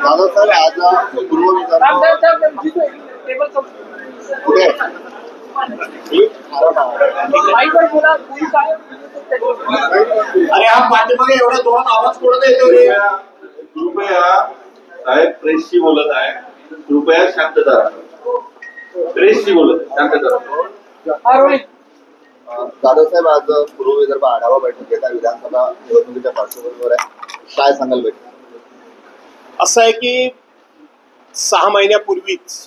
दादासाहेब आज पूर्व कुठे अरे हा पाठीमागे एवढा जोरात आवाज कोणता येतो रे? कृपया साहेब प्रेसशी बोलत आहे, कृपया शांतता राहा. प्रेसशी बोलत शांतता राहा. दादासाहेब आज पूर्व विदर्भ आढावा बैठक घेता विधानसभा निवडणुकीच्या पार्श्वभूमीवर आहे, काय सांगाल बैठक? असं आहे की 6 महिन्यापूर्वीच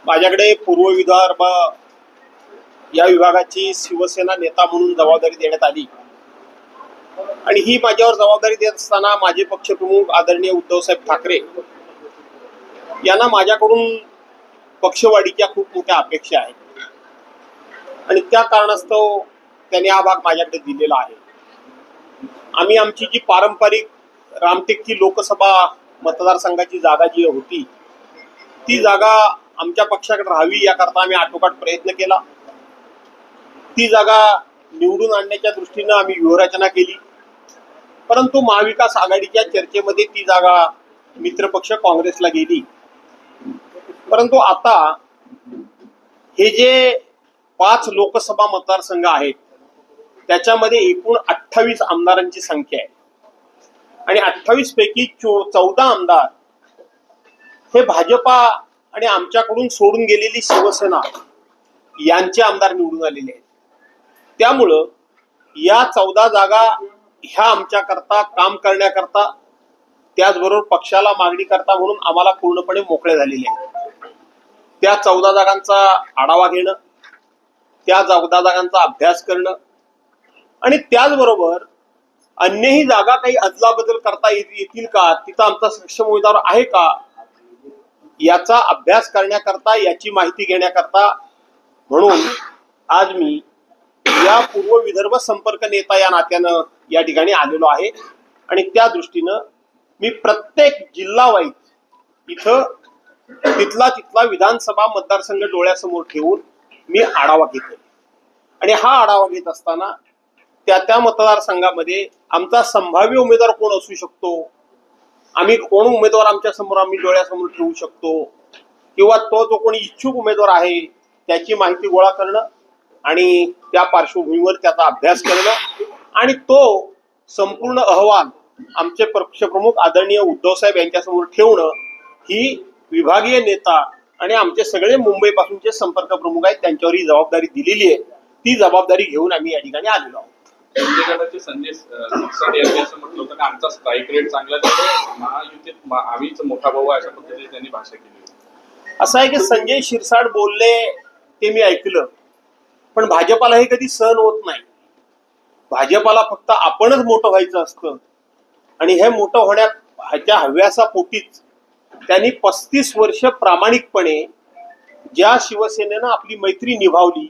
माझ्याकडे पूर्व विदर्भ या विभागाची शिवसेना नेता म्हणून जबाबदारी देण्यात आली आणि ही माझ्यावर जबाबदारी देत असताना माझे पक्षप्रमुख आदरणीय उद्धवसाहेब ठाकरे यांना माझ्याकडून पक्षवाढीच्या खूप मोठ्या अपेक्षा आहेत आणि त्या कारणास्तव त्यांनी हा भाग माझ्याकडे दिलेला आहे. आम्ही आमची जी पारंपरिक रामटेकची लोकसभा मतदारसंघाची जागा जी होती ती जागा आमच्या पक्षाकडे राहावी याकरता आम्ही आटोकाट प्रयत्न केला. ती जागा निवडून आणण्याच्या दृष्टीनं आम्ही व्यूहरचना केली, परंतु महाविकास आघाडीच्या चर्चेमध्ये ती जागा मित्रपक्ष काँग्रेसला गेली. परंतु आता हे जे 5 लोकसभा मतदारसंघ आहेत त्याच्यामध्ये एकूण 28 आमदारांची संख्या आहे आणि 28 पैकी 14 आमदार हे भाजपा आणि आमच्याकडून सोडून गेलेली शिवसेना यांचे आमदार निवडून आलेले आहेत. त्यामुळं या 14 जागा ह्या आमच्याकरता काम करण्याकरता त्याचबरोबर पक्षाला मागणी करता म्हणून आम्हाला पूर्णपणे मोकळे झालेले आहेत. त्या 14 जागांचा आढावा घेणं, त्या 14 जागांचा अभ्यास करणं आणि त्याचबरोबर अन्यही जागा काही अदलाबदल करता येतील का, तिथं आमचा सक्षम उमेदवार आहे का याचा अभ्यास करण्याकरता, याची माहिती घेण्याकरता म्हणून आज मी या पूर्व विदर्भ संपर्क नेता या नात्यानं या ठिकाणी आलेलो आहे आणि त्या दृष्टीनं मी प्रत्येक जिल्हा वाईज इथं तिथला विधानसभा मतदारसंघ डोळ्यासमोर ठेवून मी आढावा घेतो आणि हा आढावा घेत असताना त्या मतदारसंघामध्ये आमचा संभाव्य उमेदवार कोण असू शकतो, आम्ही कोण उमेदवार आमच्या समोर आम्ही डोळ्यासमोर ठेवू शकतो किंवा तो जो कोणी इच्छुक उमेदवार आहे त्याची माहिती गोळा करणं आणि त्या पार्श्वभूमीवर त्याचा अभ्यास करणं आणि तो संपूर्ण अहवाल आमचे पक्षप्रमुख आदरणीय उद्धवसाहेब यांच्यासमोर ठेवणं ही विभागीय नेता आणि आमचे सगळे मुंबईपासूनचे संपर्क प्रमुख आहेत त्यांच्यावर ही जबाबदारी दिलेली आहे. ती जबाबदारी घेऊन आम्ही या ठिकाणी आलेलो आहोत. संजय शिरसाट यांनी असं म्हटलं होतं की आमचा स्ट्राईक रेट चांगला त्यामुळे महायुतीत आम्हीच मोठा भाऊ अशा पद्धतीने त्यांनी भाषा केली. असं आहे की संजय शिरसाट बोलले ते मी ऐकलं, पण भाजपाला हे कधी सहन होत नाही. भाजपाला फक्त आपणच मोठं व्हायचं असतं आणि हे मोठं होण्याच्या हव्यासा पोटीच त्यांनी 35 वर्ष प्रामाणिकपणे ज्या शिवसेनेनं आपली मैत्री निभावली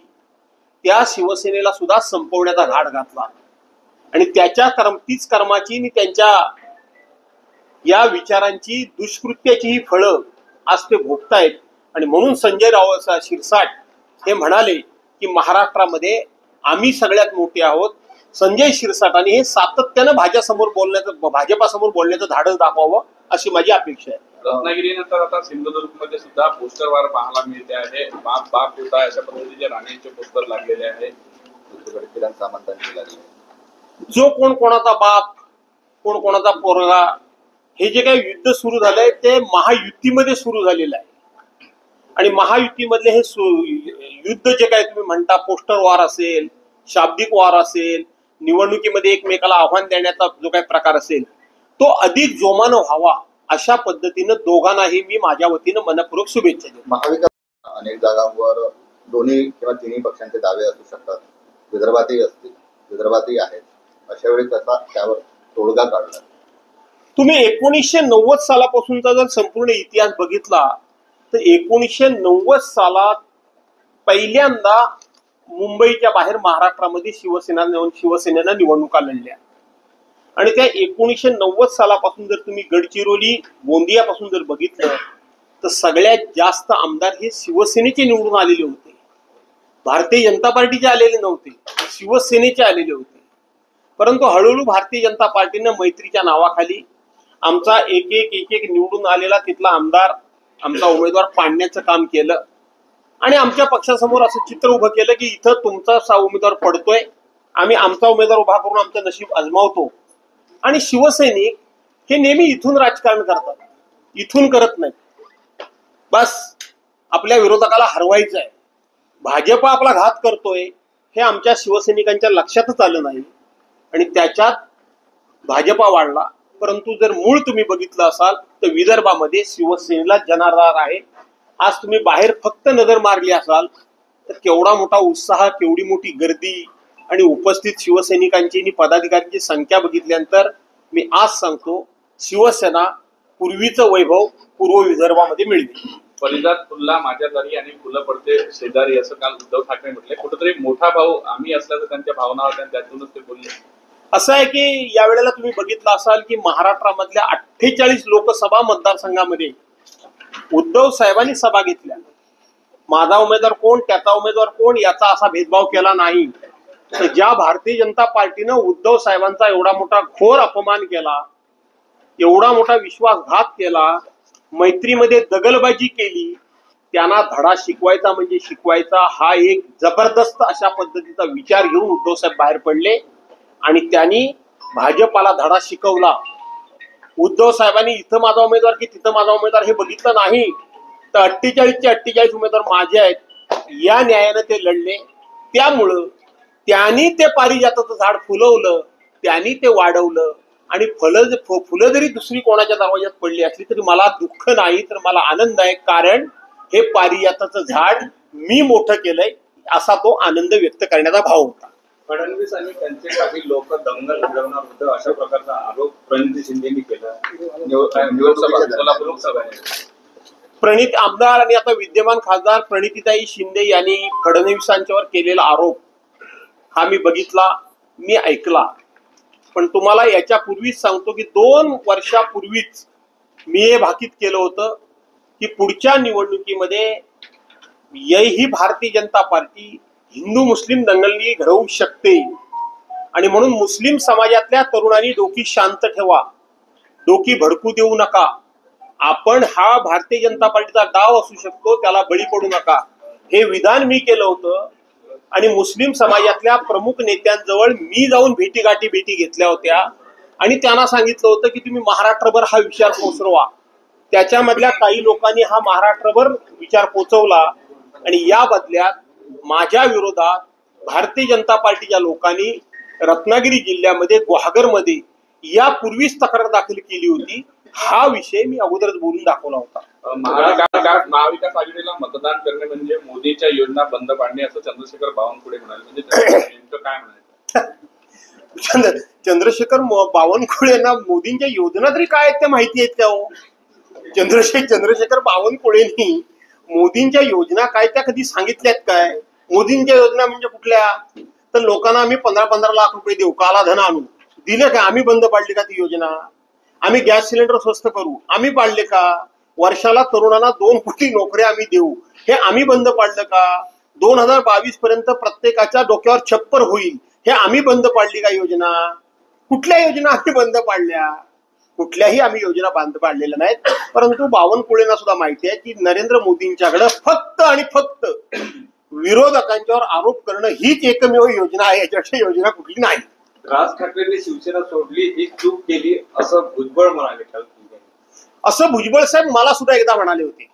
त्या शिवसेनेला सुद्धा संपवण्याचा घाट घातला आणि त्याच्या तीच कर्माची आणि त्यांच्या या विचारांची दुष्कृत्याची ही फळं आज ते भोगतायत. आणि म्हणून संजय शिरसाट हे म्हणाले की महाराष्ट्रामध्ये आम्ही सगळ्यात मोठे आहोत. संजय शिरसाटांनी हे सातत्यानं भाजपासमोर बोलण्याचं धाडस दाखवावं अशी माझी अपेक्षा आहे. रत्नागिरीनंतर आता सिंधुदुर्ग मध्ये सुद्धा पोस्टर वार पाहायला मिळते आहे. बाप बाप होता अशा पद्धतीचे राणेंचे पोस्टर लागलेले आहे. सामंतांनी लागले. जो कोण कोणाचा बाप, कोण कोणाचा पोरगा, हे जे काही युद्ध सुरू झालंय ते महायुतीमध्ये सुरू झालेलं आहे आणि महायुतीमधले हे युद्ध जे काही तुम्ही म्हणता पोस्टर वार असेल, शाब्दिक वार असेल, निवडणुकीमध्ये एकमेकाला आव्हान देण्याचा जो काही प्रकार असेल तो अधिक जोमानं व्हावा अशा पद्धतीनं दोघांनाही मी माझ्या वतीनं मनपूर्वक शुभेच्छा देतो. महाविकास अनेक जागांवर दोन्ही किंवा तिन्ही पक्षांचे दावे असू शकतात, विदर्भातही आहेत. अशा वेळी कसा त्यावर तोडगा काढला? तुम्ही 1990 सालापासूनचा जर संपूर्ण इतिहास बघितला तर 1990 सालात पहिल्यांदा मुंबईच्या बाहेर महाराष्ट्रामध्ये शिवसेनेनं निवडणुका लढल्या आणि त्या 1990 सालापासून जर तुम्ही गडचिरोली गोंदियापासून जर बघितलं तर सगळ्यात जास्त आमदार हे शिवसेनेचे निवडून आलेले होते. भारतीय जनता पार्टीचे आलेले नव्हते, शिवसेनेचे आलेले होते. परंतु हळूहळू भारतीय जनता पार्टीनं मैत्रीच्या नावाखाली आमचा एक एक निवडून आलेला तिथला आमदार आमचा उमेदवार पाडण्याचं काम केलं आणि आमच्या पक्षासमोर असं चित्र उभं केलं की इथं तुमचा उमेदवार पडतोय, आम्ही आमचा उमेदवार उभा करून आमचं नशीब आजमावतो. आणि शिवसैनिक हे नेहमी इथून राजकारण करतात, इथून करत नाही. बस आपल्या विरोधकाला हरवायचं आहे. भाजप आपला घात करतोय हे आमच्या शिवसैनिकांच्या लक्षातच आलं नाही आणि त्याच्यात भाजपा वाढला. परंतु जर मूळ तुम्ही बघितलं असाल तर विदर्भामध्ये शिवसेनेला जनाधार आहे. आज तुम्ही बाहेर फक्त नजर मारली असाल तर केवढा मोठा उत्साह, केवढी मोठी गर्दी आणि उपस्थित शिवसैनिकांची आणि पदाधिकाऱ्यांची संख्या बघितल्यानंतर मी आज सांगतो, शिवसेना पूर्वीचं वैभव पूर्व विदर्भामध्ये मिळते. परिजात फुलला माझ्या दारी आणि फुलं पडते शेजारी, असं काल उद्धव ठाकरे म्हटले. कुठेतरी मोठा भाऊ आम्ही असल्याचं त्यांच्या भावना होत्या, त्यातूनच ते बोलले. असं आहे की यावेळेला तुम्ही बघितलं असाल की महाराष्ट्रामधल्या 48 लोकसभा मतदारसंघामध्ये उद्धव साहेबांनी सभा घेतल्या. माझा उमेदवार कोण, त्याचा उमेदवार कोण याचा असा भेदभाव केला नाही. तर ज्या भारतीय जनता पार्टीनं उद्धव साहेबांचा एवढा मोठा घोर अपमान केला, एवढा मोठा विश्वासघात केला, मैत्रीमध्ये दगलबाजी केली, त्यांना धडा शिकवायचा म्हणजे शिकवायचा हा एक जबरदस्त अशा पद्धतीचा विचार घेऊन उद्धव साहेब बाहेर पडले आणि त्यांनी भाजपाला धडा शिकवला. उद्धव साहेबांनी इथं माझा उमेदवार की तिथं माझा उमेदवार हे बघितलं नाही, तर 48चे 48 उमेदवार माझे आहेत या न्यायानं ते लढले. त्यामुळं त्यांनी ते पारिजाताचं झाड फुलवलं, त्यांनी ते वाढवलं आणि फुलं जरी दुसरी कोणाच्या दरवाज्यात पडली असली तरी मला दुःख नाही, तर मला आनंद आहे. कारण हे पारिजाताचं झाड मी मोठं केलंय असा तो आनंद व्यक्त करण्याचा भाव होता. फडणवीस आणि त्यांचे काही लोक दंगल घडवणार होतं अशा प्रकारचा आरोप प्रणिती शिंदेनी केला. प्रणित आमदार आणि आता विद्यमान खासदार प्रणितीताई शिंदे यांनी फडणवीसांच्यावर केलेला आरोप हा मी बघितला, मी ऐकला. पण तुम्हाला याच्यापूर्वीच सांगतो की 2 वर्षापूर्वीच मी हे भाकीत केलं होतं की पुढच्या निवडणुकीमध्ये ही भारतीय जनता पार्टी हिंदू मुस्लिम दंगली घडवू शकते आणि म्हणून मुस्लिम समाजातल्या तरुणांनी डोकी शांत ठेवा, डोकी भडकू देऊ नका. आपण हा भारतीय जनता पार्टीचा डाव असू शकतो, त्याला बळी पडू नका. हे विधान मी केलं होतं आणि मुस्लिम समाजातल्या प्रमुख नेत्यांजवळ मी जाऊन भेटी घेतल्या होत्या आणि त्यांना सांगितलं होतं की तुम्ही महाराष्ट्रभर हा विचार पोचवा. त्याच्यामधल्या काही लोकांनी हा महाराष्ट्रभर विचार पोचवला आणि या बदल्यात माझ्या विरोधात भारतीय जनता पार्टीच्या लोकांनी रत्नागिरी जिल्ह्यामध्ये गुहागरमध्ये यापूर्वीच तक्रार दाखल केली होती. हा विषय मी अगोदरच बोलून दाखवला होता. महाविकास आघाडीला मतदान करणे म्हणजे मोदीच्या योजना बंद पाडणे असं चंद्रशेखर बावनकुळे म्हणाले. म्हणजे नेमकं काय म्हणायचं? चंद्रशेखर बावनकुळेंना मोदींच्या योजना तरी काय आहेत त्या माहिती आहेत का हो? चंद्रशेखर बावनकुळेंनी मोदींच्या योजना काय त्या कधी सांगितल्यात काय? मोदींच्या योजना म्हणजे कुठल्या? तर लोकांना आम्ही 15-15 लाख रुपये देऊ, काला धन आणू, दिले का? आम्ही बंद पाडली का ती योजना? आम्ही गॅस सिलेंडर स्वस्त करू, आम्ही पाडले का? वर्षाला तरुणांना 2 कोटी नोकऱ्या आम्ही देऊ, हे आम्ही बंद पाडलं का? 2022 पर्यंत प्रत्येकाच्या डोक्यावर छप्पर होईल, हे आम्ही बंद पाडली का योजना? कुठल्या योजना आम्ही बंद पाडल्या? कुठल्याही आम्ही योजना बंद पाडलेल्या नाहीत. परंतु बावनकुळेंना सुद्धा माहिती आहे की नरेंद्र मोदींच्याकडे फक्त आणि फक्त विरोधकांच्यावर आरोप करणं हीच एकमेव योजना आहे, याच्यापेक्षा योजना कुठली नाही. राज ठाकरेंनी शिवसेना सोडली ही चूक केली असं भुजबळ म्हणाले. असं भुजबळ साहेब मला सुद्धा एकदा म्हणाले होते.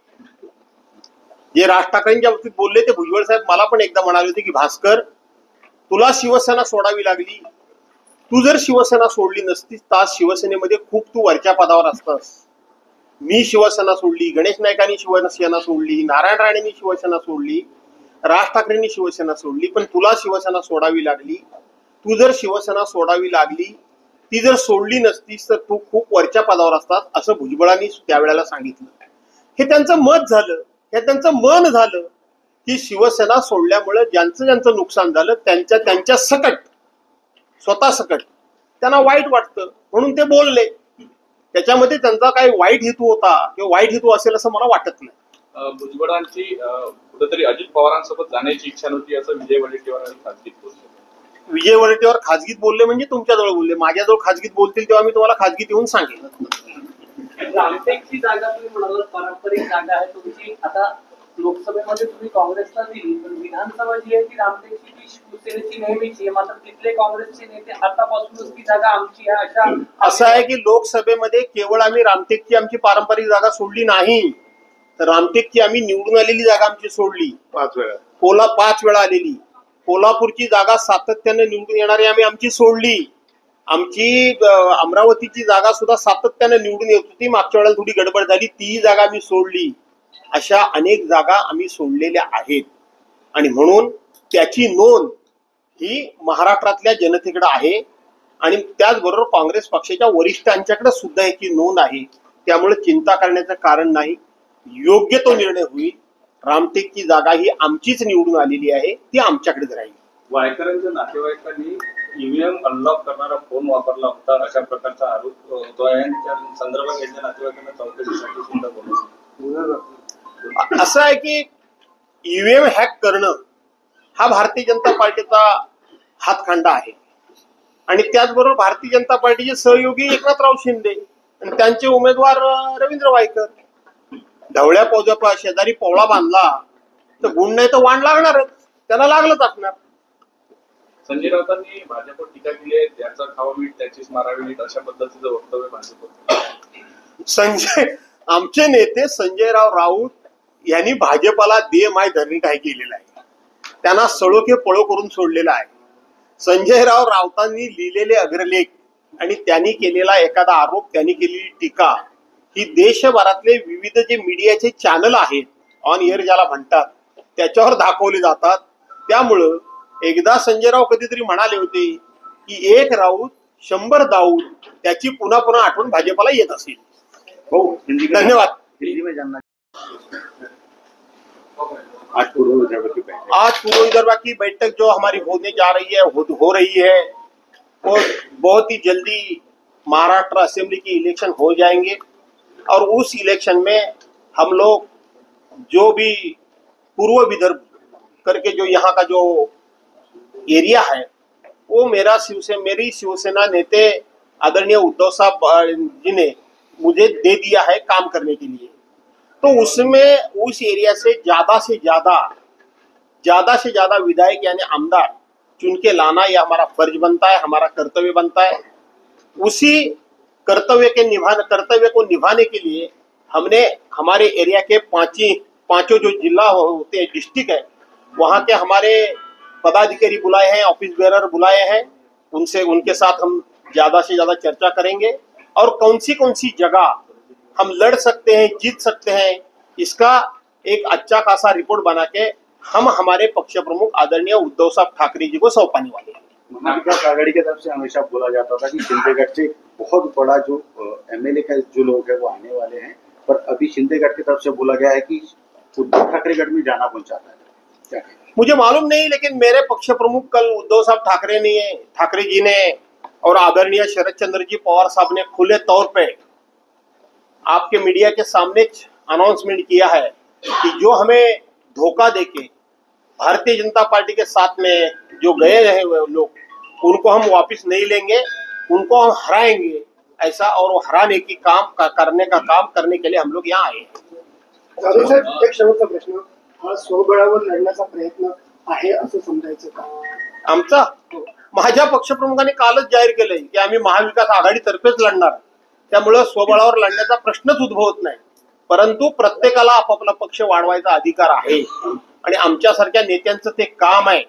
जे राज ठाकरेंच्या बाबतीत बोलले ते भुजबळ साहेब मला पण एकदा म्हणाले होते की भास्कर, तुला शिवसेना सोडावी लागली, तू जर शिवसेना सोडली नसतीस तर शिवसेनेमध्ये खूप तू वरच्या पदावर असतास. मी शिवसेना सोडली, गणेश नाईकांनी शिवसेना सोडली, नारायण राणेंनी शिवसेना सोडली, राज ठाकरेंनी शिवसेना सोडली, पण तुला शिवसेना सोडावी लागली. तू जर शिवसेना सोडावी लागली, ती जर सोडली नसतीस तर तू खूप वरच्या पदावर असतात, असं भुजबळांनी त्यावेळेला सांगितलं. हे त्यांचं मत झालं, हे त्यांचं मन झालं की शिवसेना सोडल्यामुळे ज्यांचं नुकसान झालं त्यांच्या सकट, स्वतः सकट त्यांना वाईट वाटतं म्हणून ते बोलले. त्याच्यामध्ये त्यांचा काही वाईट हेतू होता किंवा वाईट हेतू असेल असं मला वाटत नाही. भुजबळांची कुठेतरी अजित पवारांसोबत जाण्याची इच्छा नव्हती असं विजय वडेट्टीवार खासगीत बोलले. विजय वडेट्टीवार खासगीत बोलले म्हणजे तुमच्याजवळ बोलले, माझ्याजवळ खासगीत बोलतील तेव्हा मी तुम्हाला खासगीत येऊन सांगेन. रामटेकची जागा तुम्ही म्हणालात पारंपरिक जागा आहे तुमची. आता लोकसभेमध्ये तुम्ही काँग्रेसला दिली, पण विधानसभा जी आहे ती रामटेकची ती शिवसेनेची नेहमीची आहे. मात्र तिथले काँग्रेसचे नेते आतापासूनच ती जागा आमची आहे अशा. असं आहे की लोकसभेमध्ये केवळ आम्ही रामटेकची आमची पारंपरिक जागा सोडली नाही, तर रामटेकची आम्ही निवडून आलेली जागा आमची सोडली. 5 वेळा 5 वेळा आलेली. कोल्हापूरची जागा सातत्याने निवडून येणारी आम्ही आमची सोडली. आमची अमरावतीची जागा सुद्धा सातत्याने निवडून येत होती, मागच्या वेळेला थोडी गडबड झाली, ती जागा आम्ही सोडली. अशा अनेक जागा आम्ही सोडलेल्या आहेत आणि म्हणून त्याची नोंद ही महाराष्ट्रातल्या जनतेकडे आहे आणि त्याचबरोबर काँग्रेस पक्षाच्या वरिष्ठांच्याकडे सुद्धा याची नोंद आहे. त्यामुळे चिंता करण्याचं कारण नाही. योग्य तो निर्णय होईल. रामटेकची जागा ही आमचीच निवडून आलेली आहे, ती आमच्याकडेच राहील. वायकरांच्या नातेवाईकांनी ईव्हीएम अनलॉक करणारा फोन वापरला होता अशा प्रकारचा आरोप होतोय. त्या संदर्भात यांच्या नातेवाईकांना चौकशीसाठी सुद्धा बोलवलं. असं आहे की ईव्हीएम हॅक करणं हा भारतीय जनता पार्टीचा हातखंडा आहे आणि त्याचबरोबर भारतीय जनता पार्टीचे सहयोगी एकनाथराव शिंदे आणि त्यांचे उमेदवार रवींद्र वायकर. ढवळ्या पौजा शेजारी पोवळा बांधला तर गुण नाही तर वाण लागणारच, त्याला लागलंच असणार. संजय राऊतांनी भाजपवर टीका केली आहे, त्याचा खावा मीठ त्याचीच मारावी नीट अशा पद्धतीचं वक्तव्य भाजप. आमचे नेते संजयराव राऊत यांनी भाजपाला दे माय धरणी काय केलेला आहे, त्यांना सळोखे पळो करून सोडलेला आहे. संजयराव राऊतांनी लिहिलेले अग्रलेख आणि त्यांनी केलेला एखादा आरोप, त्यांनी केलेली टीका ही देशभरातले विविध जे मीडियाचे चॅनल आहेत, ऑन एअर ज्याला म्हणतात, त्याच्यावर दाखवले जातात. त्यामुळं एकदा संजयराव कधीतरी म्हणाले होते की 1 राऊत 100 दाऊद, त्याची पुन्हा पुन्हा आठवण भाजपाला येत असेल. हो, धन्यवाद. आज पूर्व विदर्भ की बैठक जो हमारी होने जा रही है, हो रही है, और बहुत ही जल्दी महाराष्ट्र असेंबली की इलेक्शन हो जाएंगे और उस इलेक्शन में हम लोग जो भी पूर्व विदर्भ करके जो यहाँ का जो एरिया है वो मेरी शिवसेना नेते आदरणीय उद्धव साहब जी ने मुझे दे दिया है काम करने के लिए. तो उसमें उस एरिया से ज्यादा विधायक यानी आमदार चुन के लाना यह हमारा फर्ज बनता है, हमारा कर्तव्य बनता है. उसी कर्तव्य को निभाने के लिए हमने हमारे एरिया के पांचों जो जिला होते हैं, डिस्ट्रिक्ट है, वहाँ के हमारे पदाधिकारी बुलाए हैं, ऑफिस बेरर बुलाए हैं. उनके साथ हम ज्यादा से ज्यादा चर्चा करेंगे और कौन सी जगह हम लड़ सकते हैं, जीत सकते हैं, इसका एक अच्छा खासा रिपोर्ट बना के हम हमारे पक्ष प्रमुख आदरणीय उद्धव साहब ठाकरे जी को सौंपने वाले हैं. महाविकास आघाड़ी की तरफ से हमेशा बोला जाता था कि शिंदेगढ़ से बहुत बड़ा जो एमएलए का जो लोग है वो आने वाले हैं, पर अभी शिंदेगढ़ की तरफ से बोला गया है कि उद्धव ठाकरेगढ़ में जाना कौन चाहता है, क्या कहें? मुझे मालूम नहीं, लेकिन मेरे पक्ष प्रमुख कल उद्धव साहब ठाकरे जी ने और आदरणीय शरद चंद्र जी पवार साहब ने खुले तौर पे आपके मीडिया के सामने अनाउंसमेंट किया है कि जो हमें धोखा देके भारतीय जनता पार्टी के साथ में जो गए हैं लोग, उनको हम वापस नहीं लेंगे, उनको हम हराएंगे ऐसा, और वो हराने की काम करने के लिए हम लोग यहाँ आए हैं. जाधव साहेब, एक शेवटचा प्रश्न, हा स्वबळावर लढण्याचा प्रयत्न आहे असं समजायचं का? आमचा माझ्या पक्षप्रमुखांनी कालच जाहीर केलंय की आम्ही महाविकास आघाडीतर्फेच लढणार. त्यामुळं स्वबळावर लढण्याचा प्रश्नच उद्भवत नाही. परंतु प्रत्येकाला आपापला पक्ष वाढवायचा अधिकार आहे आणि आमच्यासारख्या नेत्यांचं ते काम आहे.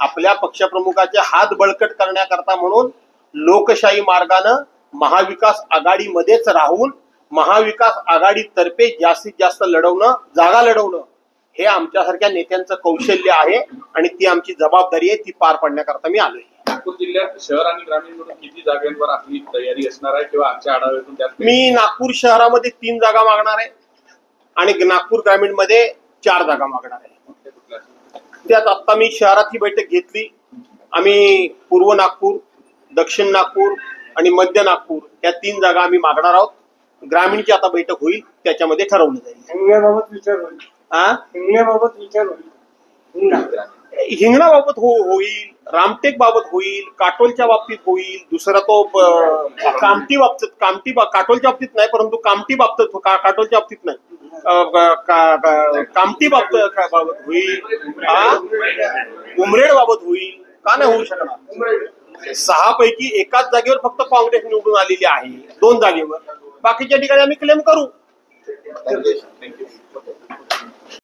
आपल्या पक्षप्रमुखाचे हात बळकट करण्याकरता म्हणून लोकशाही मार्गानं महाविकास आघाडीमध्येच राहून महाविकास आघाडीतर्फे जास्तीत जास्त जागा लढवणं हे आमच्यासारख्या नेत्यांचं कौशल्य आहे आणि ती आमची जबाबदारी आहे. ती पार पाडण्याकरता मी आलोय. नागपूर जिल्ह्यात शहर आणि ग्रामीण म्हणून किती जागांवर आपली तयारी असणार आहे किंवा आजच्या आढाव्यातून त्यात मी नागपूर शहरामध्ये 3 जागा मागणार आहे आणि नागपूर ग्रामीण मध्ये 4 जागा मागणार आहे. त्यात आता मी शहराची बैठक घेतली. आम्ही पूर्व नागपूर, दक्षिण नागपूर आणि मध्य नागपूर या 3 जागा आम्ही मागणार आहोत. ग्रामीणची आता बैठक होईल, त्याच्यामध्ये ठरवलं जाईल. हिंगण्याबाबत विचार होईल. हिंगणाबाबत होईल. होईल, रामटेक बाबत होईल, काटोलच्या बाबतीत होईल, दुसरा तो कामठी बाबतीत, काटोलच्या बाबतीत नाही, परंतु कामठी बाबतीत, काटोलच्या बाबतीत नाही, कामठी बाबत होईल, उमरेड बाबत होईल, का नाही होऊ शकणार? 6 पैकी एकाच जागेवर फक्त काँग्रेस निवडून आलेली आहे, 2 जागेवर. बाकीच्या ठिकाणी आम्ही क्लेम करू.